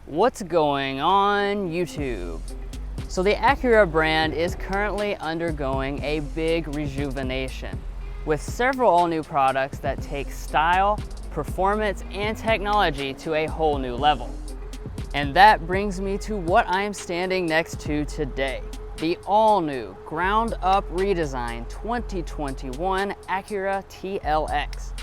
What's going on YouTube? So the Acura brand is currently undergoing a big rejuvenation with several all new products that take style, performance, and technology to a whole new level. And that brings me to what I am standing next to today. The all new ground up redesign 2021 Acura TLX.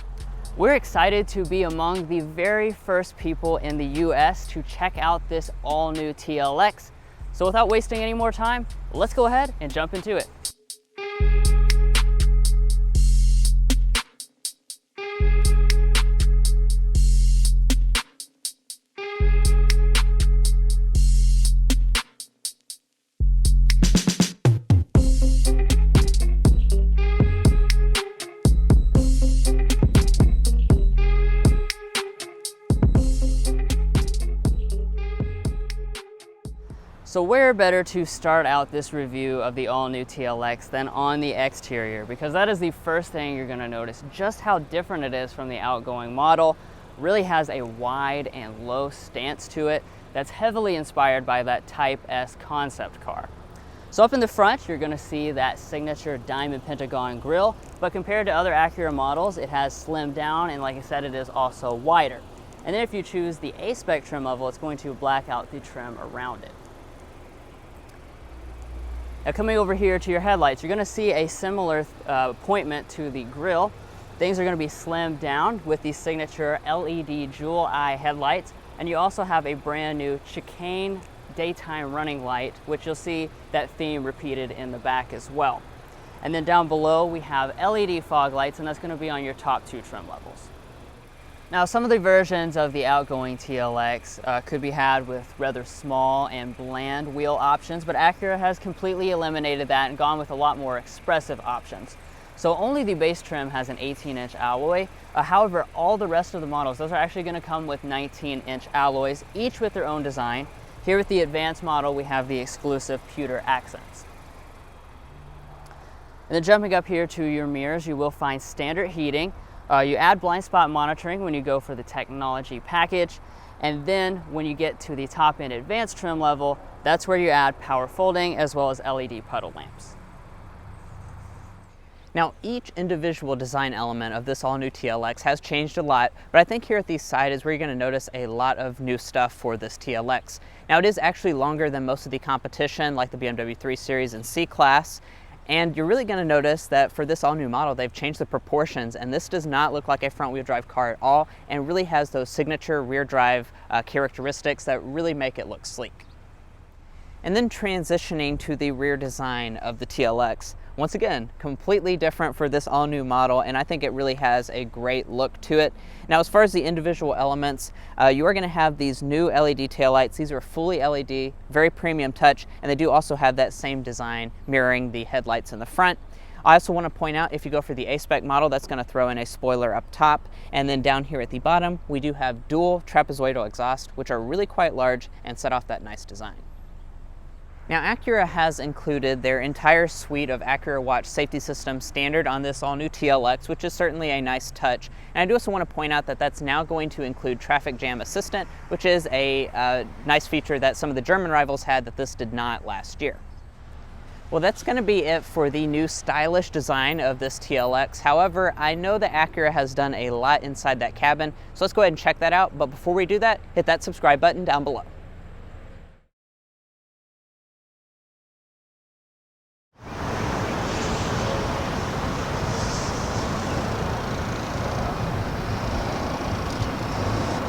We're excited to be among the very first people in the US to check out this all new TLX. So without wasting any more time, let's go ahead and jump into it. So where better to start out this review of the all-new TLX than on the exterior, because that is the first thing you're going to notice just how different it is from the outgoing model. It really has a wide and low stance to it that's heavily inspired by that Type S concept car. So up in the front, you're going to see that signature diamond pentagon grille, but compared to other Acura models, it has slimmed down, and like I said, it is also wider. And then if you choose the A-Spec trim level, it's going to black out the trim around it. Now coming over here to your headlights, you're going to see a similar appointment to the grille. Things are going to be slimmed down with the signature LED jewel eye headlights, and you also have a brand new chicane daytime running light, which you'll see that theme repeated in the back as well. And then down below we have LED fog lights, and that's going to be on your top two trim levels. Now some of the versions of the outgoing TLX could be had with rather small and bland wheel options, but Acura has completely eliminated that and gone with a lot more expressive options. So only the base trim has an 18-inch alloy. However, all the rest of the models, those are actually going to come with 19-inch alloys, each with their own design. Here with the advanced model, we have the exclusive pewter accents. And then jumping up here to your mirrors, you will find standard heating. You add blind spot monitoring when you go for the technology package, and then when you get to the top end advanced trim level, that's where you add power folding as well as LED puddle lamps. Now each individual design element of this all new TLX has changed a lot, but I think here at the side is where you're going to notice a lot of new stuff for this TLX. Now it is actually longer than most of the competition like the BMW 3 Series and C-Class. And you're really going to notice that for this all-new model, they've changed the proportions, and this does not look like a front-wheel drive car at all, and really has those signature rear drive characteristics that really make it look sleek. And then transitioning to the rear design of the TLX. Once again, completely different for this all-new model, and I think it really has a great look to it. Now, as far as the individual elements, you are going to have these new LED taillights. These are fully LED, very premium touch, and they do also have that same design mirroring the headlights in the front. I also want to point out, if you go for the A-Spec model, that's going to throw in a spoiler up top, and then down here at the bottom, we do have dual trapezoidal exhaust, which are really quite large and set off that nice design. Now Acura has included their entire suite of Acura Watch safety systems standard on this all-new TLX, which is certainly a nice touch. And I do also want to point out that that's now going to include Traffic Jam Assistant, which is a nice feature that some of the German rivals had that this did not last year. Well, that's going to be it for the new stylish design of this TLX. However, I know that Acura has done a lot inside that cabin, so let's go ahead and check that out. But before we do that, hit that subscribe button down below.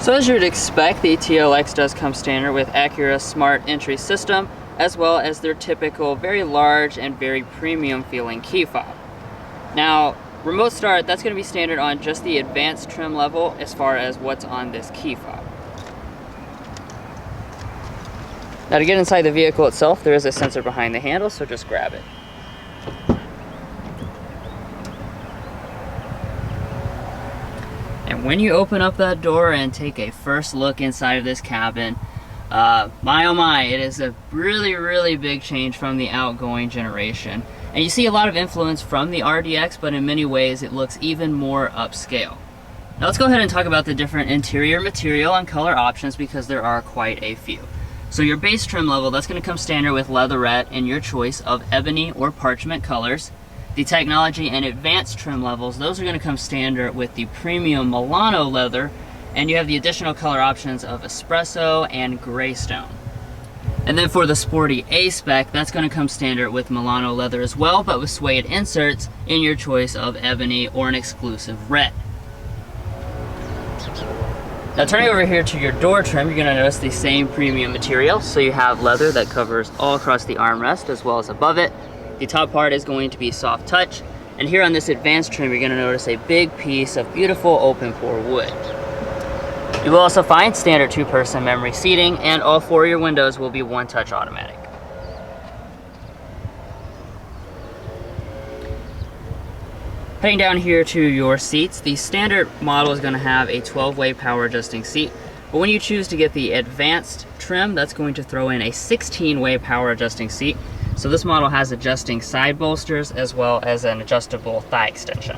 So as you would expect, the TLX does come standard with Acura's smart entry system, as well as their typical very large and very premium feeling key fob. Now, remote start, that's going to be standard on just the advanced trim level as far as what's on this key fob. Now to get inside the vehicle itself, there is a sensor behind the handle, so just grab it. And when you open up that door and take a first look inside of this cabin, my oh my, it is a really big change from the outgoing generation. And you see a lot of influence from the RDX, but in many ways it looks even more upscale. Now let's go ahead and talk about the different interior material and color options because there are quite a few. So your base trim level, that's going to come standard with leatherette in your choice of ebony or parchment colors. The technology and advanced trim levels, those are going to come standard with the premium Milano leather, and you have the additional color options of espresso and graystone. And then for the sporty A spec, that's going to come standard with Milano leather as well, but with suede inserts in your choice of ebony or an exclusive red. Now turning over here to your door trim, you're going to notice the same premium material. So you have leather that covers all across the armrest as well as above it. The top part is going to be soft touch. And here on this advanced trim, you're going to notice a big piece of beautiful open pore wood. You will also find standard 2-person memory seating, and all 4 of your windows will be one-touch automatic. Heading down here to your seats, the standard model is going to have a 12-way power adjusting seat, but when you choose to get the advanced trim, that's going to throw in a 16-way power adjusting seat. So this model has adjusting side bolsters as well as an adjustable thigh extension.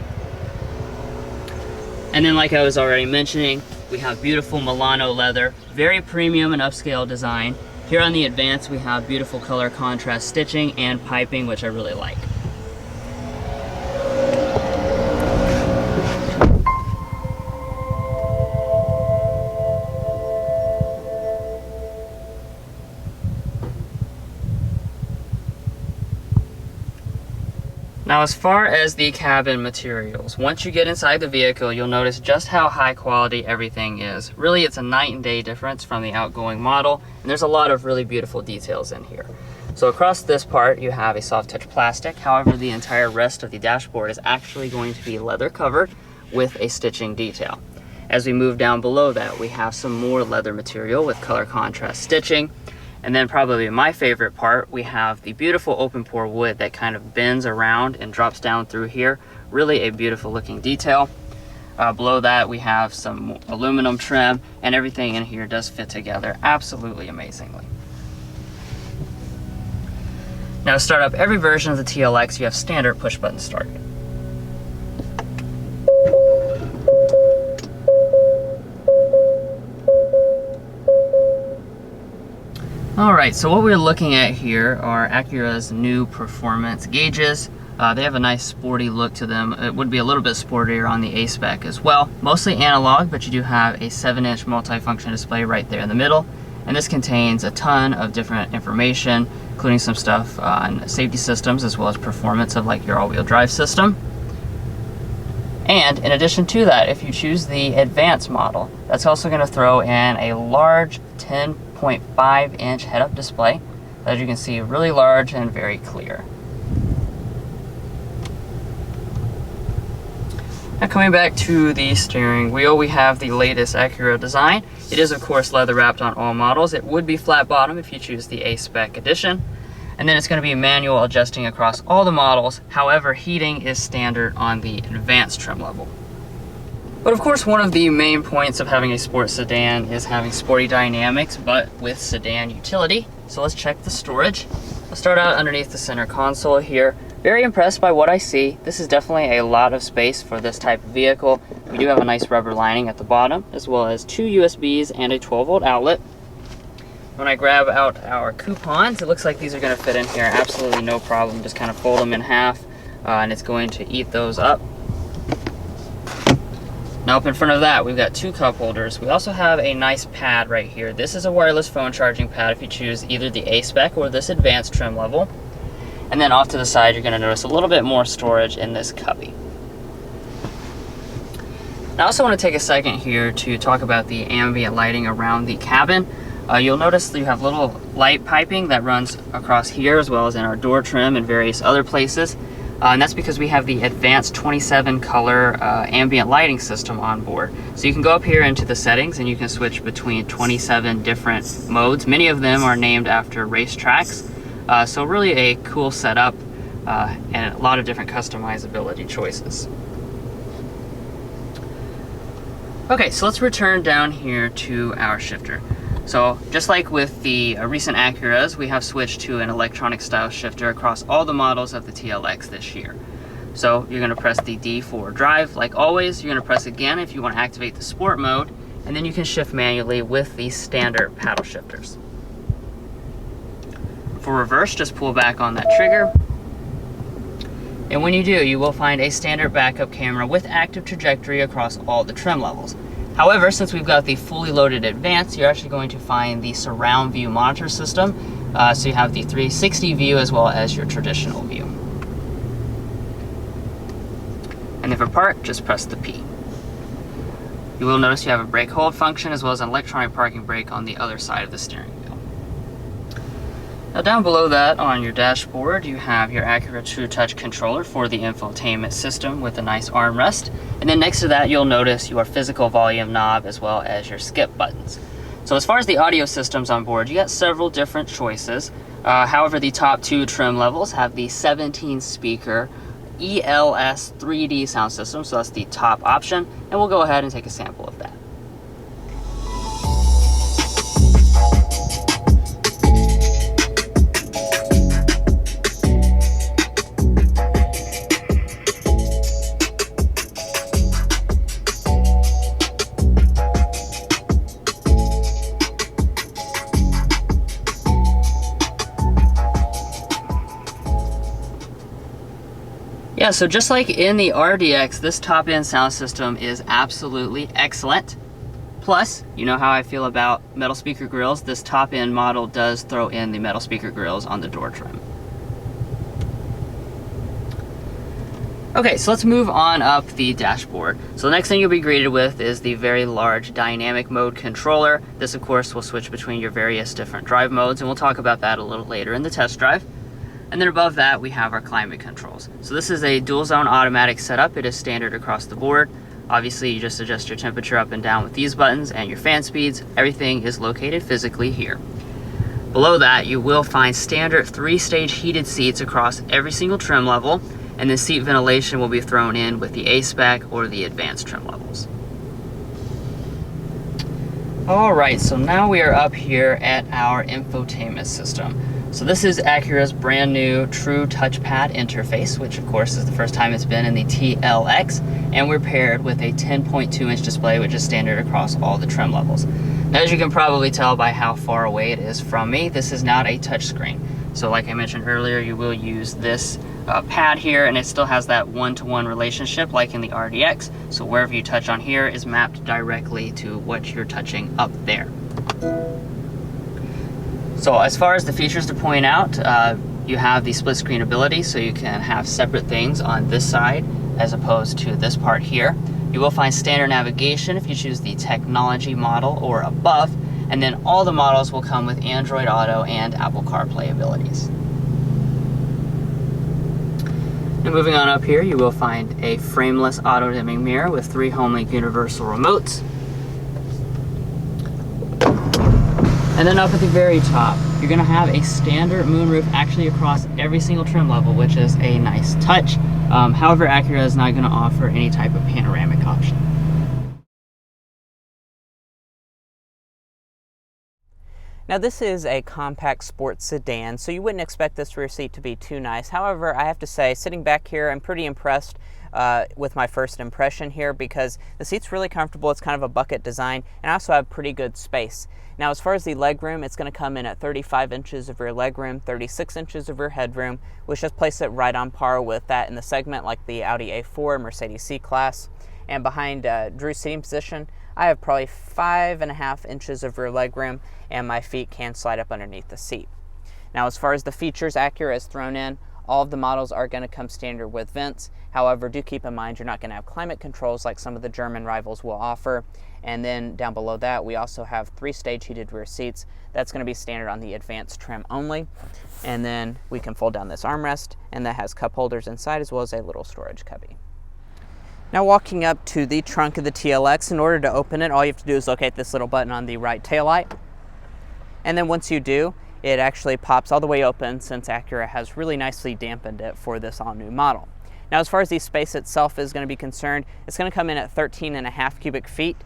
And then, like I was already mentioning, we have beautiful Milano leather, very premium and upscale design. Here on the Advance, we have beautiful color contrast stitching and piping, which I really like. Now, as far as the cabin materials, once you get inside the vehicle, you'll notice just how high quality everything is. Really, it's a night and day difference from the outgoing model, and there's a lot of really beautiful details in here. So across this part, you have a soft touch plastic. However, the entire rest of the dashboard is actually going to be leather covered with a stitching detail. As we move down below that, we have some more leather material with color contrast stitching. And then probably my favorite part, we have the beautiful open pore wood that kind of bends around and drops down through here. Really a beautiful looking detail. Below that, we have some aluminum trim, and everything in here does fit together absolutely amazingly. Now to start up every version of the TLX, you have standard push button start. Alright, so what we're looking at here are Acura's new performance gauges. They have a nice sporty look to them. It would be a little bit sportier on the A-Spec as well. Mostly analog, but you do have a 7-inch multifunction display right there in the middle. And this contains a ton of different information, including some stuff on safety systems as well as performance of like your all-wheel drive system. And in addition to that, if you choose the advanced model, that's also going to throw in a large 10.5-inch head-up display. As you can see, really large and very clear. Now coming back to the steering wheel, we have the latest Acura design. It is of course leather wrapped on all models. It would be flat bottom if you choose the A-Spec edition. And then it's going to be manual adjusting across all the models. However, heating is standard on the advanced trim level. But of course, one of the main points of having a sports sedan is having sporty dynamics, but with sedan utility. So let's check the storage. I'll start out underneath the center console here. Very impressed by what I see. This is definitely a lot of space for this type of vehicle. We do have a nice rubber lining at the bottom, as well as 2 USBs and a 12-volt outlet. When I grab out our coupons, it looks like these are going to fit in here absolutely no problem. Just kind of fold them in half, and it's going to eat those up. Now up in front of that, we've got 2 cup holders. We also have a nice pad right here. This is a wireless phone charging pad if you choose either the A-Spec or this advanced trim level. And then off to the side, you're going to notice a little bit more storage in this cubby. Now I also want to take a second here to talk about the ambient lighting around the cabin. You'll notice that you have little light piping that runs across here as well as in our door trim and various other places. And that's because we have the advanced 27 color ambient lighting system on board. So you can go up here into the settings and you can switch between 27 different modes. Many of them are named after racetracks. So really a cool setup and a lot of different customizability choices. Okay, so let's return down here to our shifter. So just like with the recent Acuras, we have switched to an electronic style shifter across all the models of the TLX this year. So you're going to press the D for drive. Like always, you're going to press again if you want to activate the sport mode, and then you can shift manually with the standard paddle shifters. For reverse, just pull back on that trigger. And when you do, you will find a standard backup camera with active trajectory across all the trim levels. However, since we've got the fully loaded Advance, you're actually going to find the surround view monitor system. So you have the 360 view as well as your traditional view. And if for park, just press the P. You will notice you have a brake hold function as well as an electronic parking brake on the other side of the steering wheel. Now down below that on your dashboard, you have your Acura TrueTouch controller for the infotainment system with a nice armrest. And then next to that, you'll notice your physical volume knob as well as your skip buttons. So as far as the audio systems on board, you got several different choices. However, the top two trim levels have the 17 speaker ELS 3D sound system, so that's the top option. And we'll go ahead and take a sample of that. Yeah, so just like in the RDX, this top-end sound system is absolutely excellent. Plus, you know how I feel about metal speaker grills. This top-end model does throw in the metal speaker grills on the door trim. Okay, so let's move on up the dashboard. So the next thing you'll be greeted with is the very large dynamic mode controller. This, of course, will switch between your various different drive modes, and we'll talk about that a little later in the test drive. And then above that, we have our climate controls. So this is a dual zone automatic setup. It is standard across the board. Obviously, you just adjust your temperature up and down with these buttons, and your fan speeds. Everything is located physically here. Below that, you will find standard 3-stage heated seats across every single trim level, and then seat ventilation will be thrown in with the A-Spec or the advanced trim levels. All right, so now we are up here at our infotainment system. So this is Acura's brand new True Touchpad interface, which of course is the first time it's been in the TLX, and we're paired with a 10.2-inch display, which is standard across all the trim levels. Now, as you can probably tell by how far away it is from me, this is not a touchscreen. So like I mentioned earlier, you will use this pad here, and it still has that one-to-one relationship like in the RDX. So wherever you touch on here is mapped directly to what you're touching up there. So as far as the features to point out, you have the split screen ability, so you can have separate things on this side as opposed to this part here. You will find standard navigation if you choose the technology model or above, and then all the models will come with Android Auto and Apple CarPlay abilities. And moving on up here, you will find a frameless auto dimming mirror with 3 HomeLink universal remotes. And then up at the very top, you're going to have a standard moonroof actually across every single trim level, which is a nice touch. However, Acura is not going to offer any type of panoramic option. Now this is a compact sports sedan, so you wouldn't expect this rear seat to be too nice. However, I have to say, sitting back here, I'm pretty impressed with my first impression here, because the seat's really comfortable. It's kind of a bucket design, and I also have pretty good space. Now as far as the legroom, it's going to come in at 35 inches of rear legroom, 36 inches of rear headroom, which just places it right on par with that in the segment like the Audi A4, Mercedes C-Class. And behind Drew's seating position, I have probably 5.5 inches of rear legroom, and my feet can slide up underneath the seat. Now as far as the features Acura has thrown in, all of the models are going to come standard with vents. However, do keep in mind you're not going to have climate controls like some of the German rivals will offer. And then down below that, we also have 3-stage heated rear seats. That's going to be standard on the advanced trim only. And then we can fold down this armrest, and that has cup holders inside as well as a little storage cubby. Now walking up to the trunk of the TLX, in order to open it, all you have to do is locate this little button on the right taillight. And then once you do, it actually pops all the way open, since Acura has really nicely dampened it for this all-new model. Now as far as the space itself is going to be concerned, it's going to come in at 13.5 cubic feet.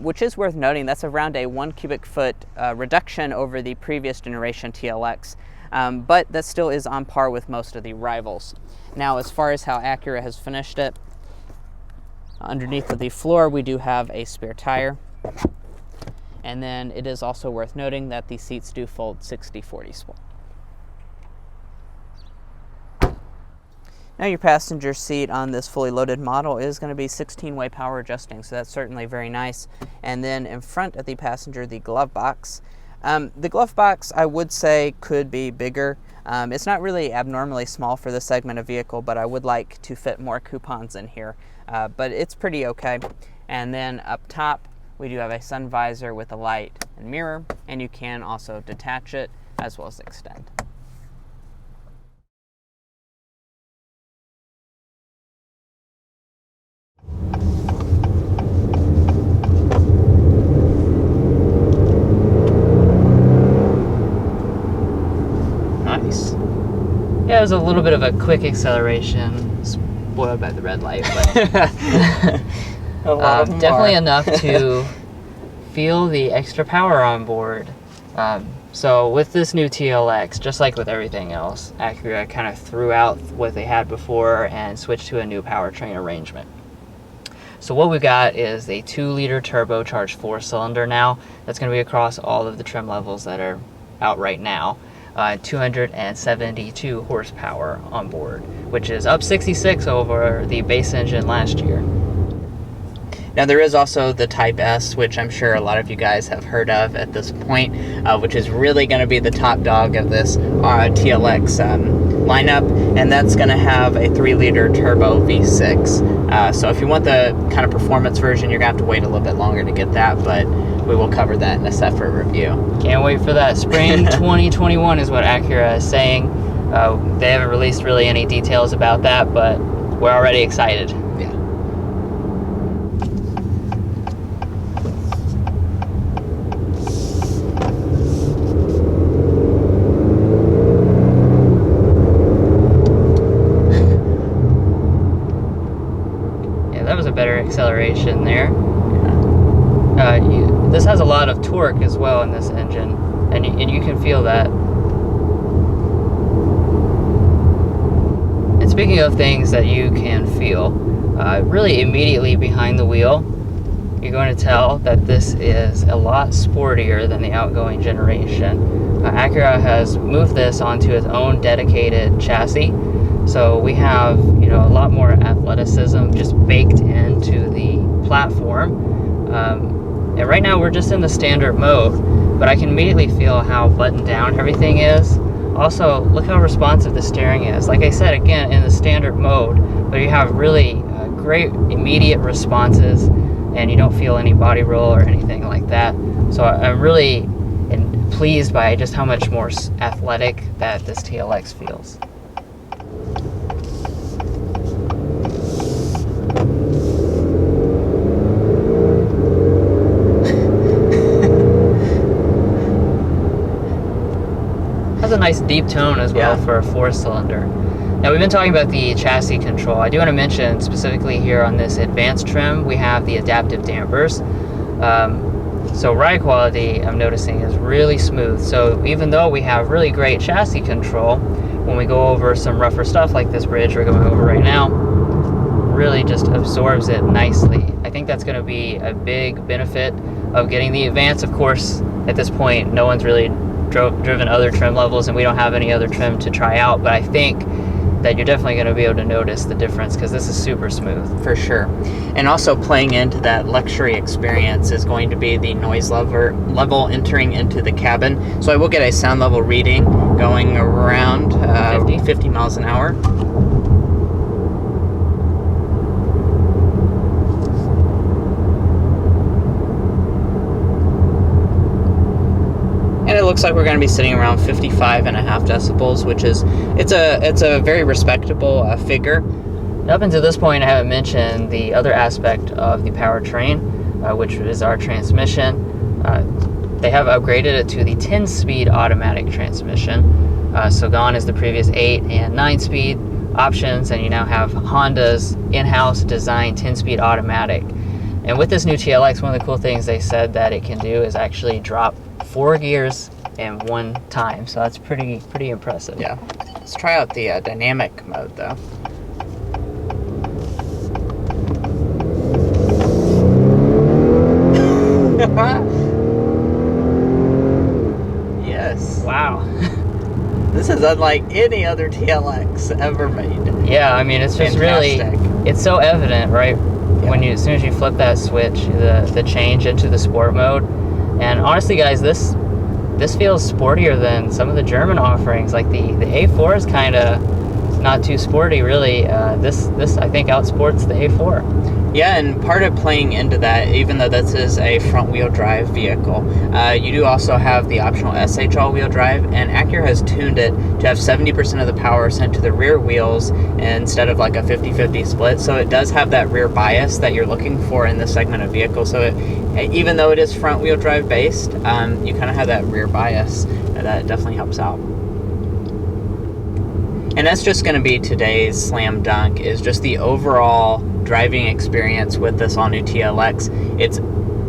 which is worth noting. That's around a 1 cubic foot reduction over the previous generation TLX, but that still is on par with most of the rivals. Now, as far as how Acura has finished it, underneath of the floor we do have a spare tire, and then it is also worth noting that the seats do fold 60/40 split. Now, your passenger seat on this fully loaded model is going to be 16-way power adjusting, so that's certainly very nice. And then in front of the passenger, the glove box. The glove box, I would say, could be bigger. It's not really abnormally small for this segment of vehicle, but I would like to fit more coupons in here. But it's pretty okay. And then up top, we do have a sun visor with a light and mirror, and you can also detach it as well as extend. Nice. Yeah, it was a little bit of a quick acceleration, spoiled by the red light, but definitely enough to feel the extra power on board. So with this new TLX, just like with everything else, Acura kind of threw out what they had before and switched to a new powertrain arrangement. So what we've got is a 2-liter turbocharged 4-cylinder now. That's going to be across all of the trim levels that are out right now. 272 horsepower on board, which is up 66 over the base engine last year. Now, there is also the Type S, which I'm sure a lot of you guys have heard of at this point, which is really going to be the top dog of this TLX lineup, and that's going to have a 3-liter turbo V6. So if you want the kind of performance version, you're going to have to wait a little bit longer to get that, but we will cover that in a separate review. Can't wait for that. Spring 2021 is what Acura is saying. They haven't released really any details about that, but we're already excited. Yeah. Yeah, that was a better acceleration there. This has a lot of torque as well in this engine, and you can feel that. And speaking of things that you can feel, really immediately behind the wheel, you're going to tell that this is a lot sportier than the outgoing generation. Acura has moved this onto its own dedicated chassis, so we have a lot more athleticism just baked into the platform. And right now we're just in the standard mode, but I can immediately feel how buttoned down everything is. Also, look how responsive the steering is. Like I said, again, in the standard mode, but you have really great immediate responses, and you don't feel any body roll or anything like that. So I'm really pleased by just how much more athletic that this TLX feels. A nice deep tone as well for a 4-cylinder. Now, we've been talking about the chassis control. I do want to mention specifically here on this advanced trim, we have the adaptive dampers. So ride quality, I'm noticing, is really smooth. So even though we have really great chassis control, when we go over some rougher stuff like this bridge we're going over right now, really just absorbs it nicely. I think that's going to be a big benefit of getting the Advance. Of course, at this point, no one's really driven other trim levels, and we don't have any other trim to try out, but I think that you're definitely going to be able to notice the difference because this is super smooth. For sure. And also playing into that luxury experience is going to be the noise level entering into the cabin. So I will get a sound level reading going around 50 miles an hour. And it looks like we're going to be sitting around 55.5 decibels, which is it's a very respectable figure. Up until this point, I haven't mentioned the other aspect of the powertrain, which is our transmission. They have upgraded it to the 10-speed automatic transmission. So gone is the previous 8 and 9-speed options, and you now have Honda's in-house designed 10-speed automatic. And with this new TLX, one of the cool things they said that it can do is actually drop 4 gears in one time. So that's pretty impressive. Yeah. Let's try out the dynamic mode though. Yes. Wow. This is unlike any other TLX ever made. Yeah, I mean, it's just Fantastic. really, it's so evident, right? Yeah. When you, as soon as you flip that switch, the change into the sport mode. And honestly, guys, this feels sportier than some of the German offerings. Like the A4 is kind of not too sporty, really. This I think outsports the A4. Yeah, and part of playing into that, even though this is a front-wheel drive vehicle, you do also have the optional SH all-wheel drive, and Acura has tuned it to have 70% of the power sent to the rear wheels instead of like a 50-50 split. So it does have that rear bias that you're looking for in this segment of vehicle. So even though it is front-wheel drive based, you kind of have that rear bias. That definitely helps out. And that's just going to be today's slam dunk, is just the overall driving experience with this all-new TLX. It's,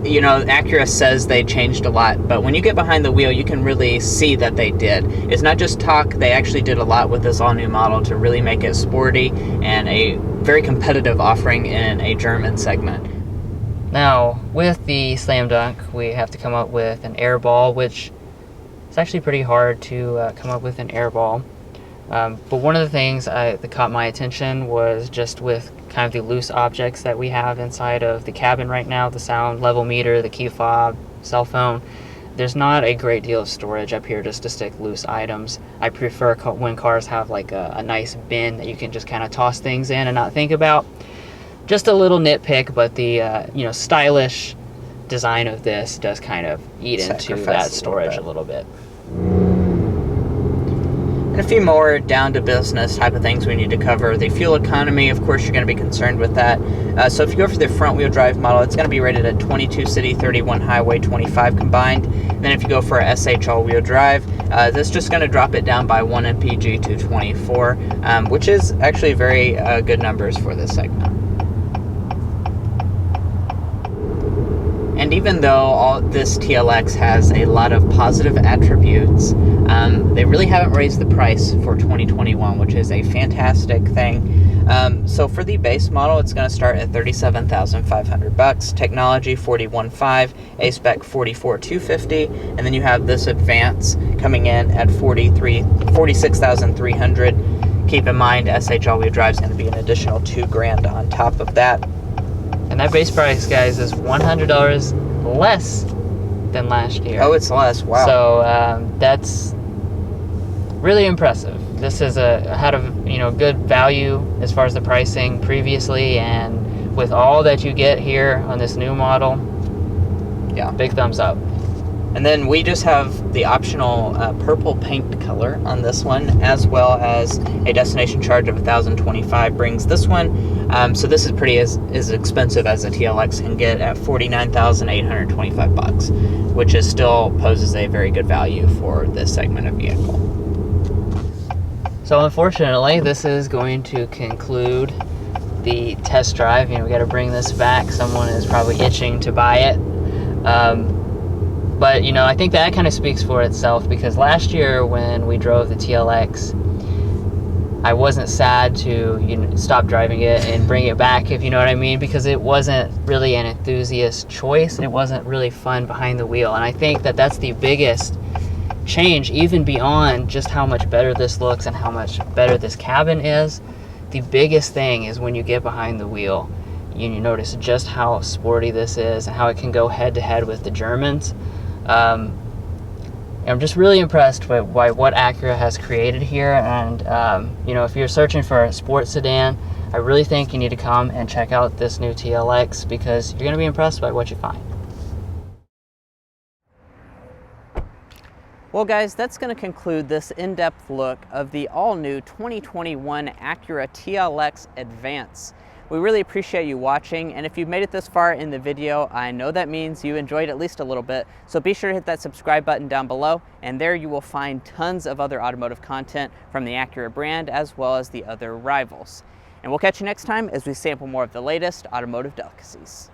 you know, Acura says they changed a lot, but when you get behind the wheel, you can really see that they did. It's not just talk, they actually did a lot with this all-new model to really make it sporty and a very competitive offering in a German segment. Now, with the slam dunk, we have to come up with an air ball, which is actually pretty hard to come up with an air ball. But one of the things that caught my attention was just with kind of the loose objects that we have inside of the cabin right now, the sound level meter, the key fob, cell phone. There's not a great deal of storage up here just to stick loose items. I prefer when cars have like a nice bin that you can just kind of toss things in and not think about. Just a little nitpick, but the you know, stylish design of this does kind of eat into that storage a little bit. And a few more down to business type of things we need to cover. The fuel economy, of course, you're going to be concerned with that. So if you go for the front wheel drive model, it's going to be rated at 22 city, 31 highway, 25 combined. And then if you go for a SH all wheel drive, this is just going to drop it down by 1 mpg to 24, which is actually very good numbers for this segment. And even though this TLX has a lot of positive attributes, they really haven't raised the price for 2021, which is a fantastic thing. So for the base model, it's going to start at $37,500. Technology $41,500, A-Spec $44,250, and then you have this Advance coming in at $46,300. Keep in mind, SH all-wheel drive is going to be an additional $2,000 on top of that. And that base price, guys, is $100 less than last year. Oh, it's less. Wow. So that's really impressive. This is had a good value as far as the pricing previously, and with all that you get here on this new model, yeah, big thumbs up. And then we just have the optional purple paint color on this one, as well as a destination charge of $1,025 brings this one. So this is pretty as expensive as a TLX can get at $49,825, which is still poses a very good value for this segment of vehicle. So unfortunately, this is going to conclude the test drive. We got to bring this back. Someone is probably itching to buy it. But I think that kind of speaks for itself, because last year when we drove the TLX, I wasn't sad to stop driving it and bring it back, if you know what I mean, because it wasn't really an enthusiast choice. It wasn't really fun behind the wheel. And I think that that's the biggest change, even beyond just how much better this looks and how much better this cabin is. The biggest thing is when you get behind the wheel, you notice just how sporty this is and how it can go head to head with the Germans. I'm just really impressed by what Acura has created here, and if you're searching for a sports sedan, I really think you need to come and check out this new TLX, because you're going to be impressed by what you find. Well guys, that's going to conclude this in-depth look of the all-new 2021 Acura TLX Advance. We really appreciate you watching, and if you've made it this far in the video, I know that means you enjoyed at least a little bit, so be sure to hit that subscribe button down below, and there you will find tons of other automotive content from the Acura brand as well as the other rivals. And we'll catch you next time as we sample more of the latest automotive delicacies.